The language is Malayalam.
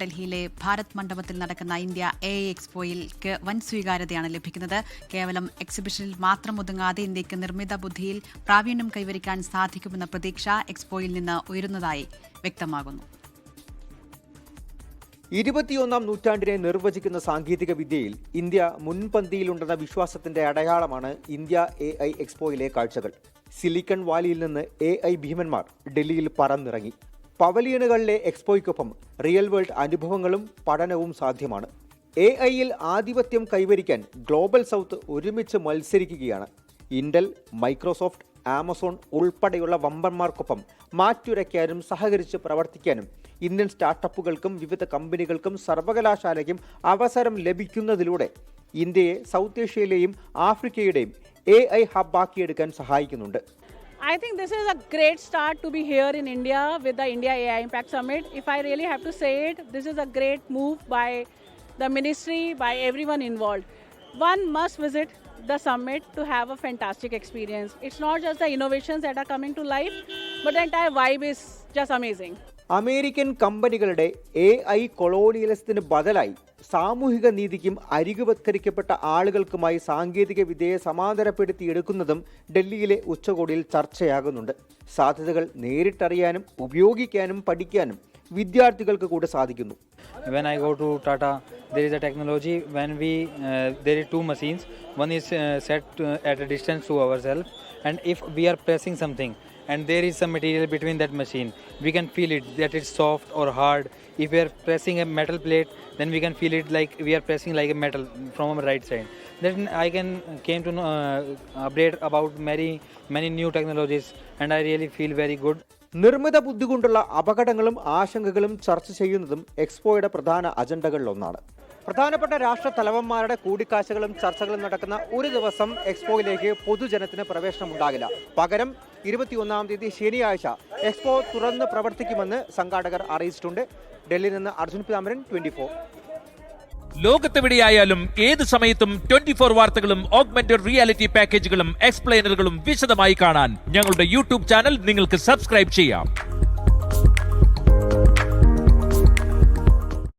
ഡൽഹിയിലെ ഭാരത് മണ്ഡപത്തിൽ നടക്കുന്ന ഇന്ത്യ AI എക്സ്പോയിൽക്ക് വൻ സ്വീകാര്യതയാണ് ലഭിക്കുന്നത്. കേവലം എക്സിബിഷനിൽ മാത്രം ഒതുങ്ങാതെ ഇന്ത്യക്ക് നിർമ്മിത ബുദ്ധിയിൽ പ്രാവീണ്യം കൈവരിക്കാൻ സാധിക്കുമെന്ന പ്രതീക്ഷ എക്സ്പോയിൽ നിന്ന് ഉയരുന്നതായി വ്യക്തമാകുന്നു. 21ാം നൂറ്റാണ്ടിനെ നിർവചിക്കുന്ന സാങ്കേതിക വിദ്യയിൽ ഇന്ത്യ മുൻപന്തിയിലുണ്ടെന്ന വിശ്വാസത്തിന്റെ അടയാളമാണ് ഇന്ത്യ AI എക്സ്പോയിലെ കാഴ്ചകൾ. സിലിക്കൺ വാലിയിൽ നിന്ന് AI ഭീമന്മാർ ഡൽഹിയിൽ പറന്നിറങ്ങി. പവലിയനുകളിലെ എക്സ്പോയ്ക്കൊപ്പം റിയൽ വേൾഡ് അനുഭവങ്ങളും പഠനവും സാധ്യമാണ്. AIയിൽ ആധിപത്യം കൈവരിക്കാൻ ഗ്ലോബൽ സൗത്ത് ഒരുമിച്ച് മത്സരിക്കുകയാണ്. ഇന്റൽ, മൈക്രോസോഫ്റ്റ്, ആമസോൺ ഉൾപ്പെടെയുള്ള വമ്പന്മാർക്കൊപ്പം മാറ്റുരയ്ക്കാനും സഹകരിച്ച് പ്രവർത്തിക്കാനും ഇന്ത്യൻ സ്റ്റാർട്ടപ്പുകൾക്കും വിവിധ കമ്പനികൾക്കും സർവകലാശാലയ്ക്കും അവസരം ലഭിക്കുന്നതിലൂടെ ഇന്ത്യയെ സൗത്ത് ഏഷ്യയിലെയും ആഫ്രിക്കയുടെയും AI ഹബ്ബാക്കിയെടുക്കാൻ സഹായിക്കുന്നുണ്ട്. I think this is a great start to be here in India with the India AI Impact Summit. If I really have to say it, this is a great move by the ministry, by everyone involved. One must visit the summit to have a fantastic experience. It's not just the innovations that are coming to life, but the entire vibe is just amazing. American കമ്പനികളുടെ AI കൊളോണിയലിസത്തിന് ബദലായി സാമൂഹിക നീതിക്കും അരികുവത്കരിക്കപ്പെട്ട ആളുകൾക്കുമായി സാങ്കേതിക വിദ്യയെ സമാന്തരപ്പെടുത്തിയെടുക്കുന്നതും ഡൽഹിയിലെ ഉച്ചകോടിയിൽ ചർച്ചയാകുന്നുണ്ട്. സാധ്യതകൾ നേരിട്ടറിയാനും ഉപയോഗിക്കാനും പഠിക്കാനും വിദ്യാർത്ഥികൾക്ക് കൂടെ സാധിക്കുന്നു. When I go to Tata, there is a technology there are two machines. One is set at a distance to ourselves, and if we are pressing something and there is some material between that machine, we can feel it that it's soft or hard. If we are pressing a metal plate, then we can feel it like we are pressing like a metal from our right side. Then I came to know, update about many new technologies, and I really feel very good. നിർമ്മിത ബുദ്ധി കൊണ്ടുള്ള അപകടങ്ങളും ആശങ്കകളും ചർച്ച ചെയ്യുന്നതും എക്സ്പോയുടെ പ്രധാന അജണ്ടകളിലൊന്നാണ്. പ്രധാനപ്പെട്ട രാഷ്ട്ര തലവന്മാരുടെ കൂടിക്കാഴ്ചകളും ചർച്ചകളും നടക്കുന്ന ഒരു ദിവസം എക്സ്പോയിലേക്ക് പൊതുജനത്തിന് പ്രവേശനമുണ്ടാകില്ല. പകരം 21ാം തീയതി ശനിയാഴ്ച എക്സ്പോ തുറന്ന് പ്രവർത്തിക്കുമെന്ന് സംഘാടകർ അറിയിച്ചിട്ടുണ്ട്. ഡൽഹിയിൽ നിന്ന് അർജുൻ പിതാമരൻ, 24. ലോകത്തെവിടെയായാലും ഏത് സമയത്തും 24 വാർത്തകളും ഓഗ്മെന്റഡ് റിയാലിറ്റി പാക്കേജുകളും എക്സ്പ്ലെയിനറുകളും വിശദമായി കാണാൻ ഞങ്ങളുടെ യൂട്യൂബ് ചാനൽ നിങ്ങൾക്ക് സബ്സ്ക്രൈബ് ചെയ്യാം.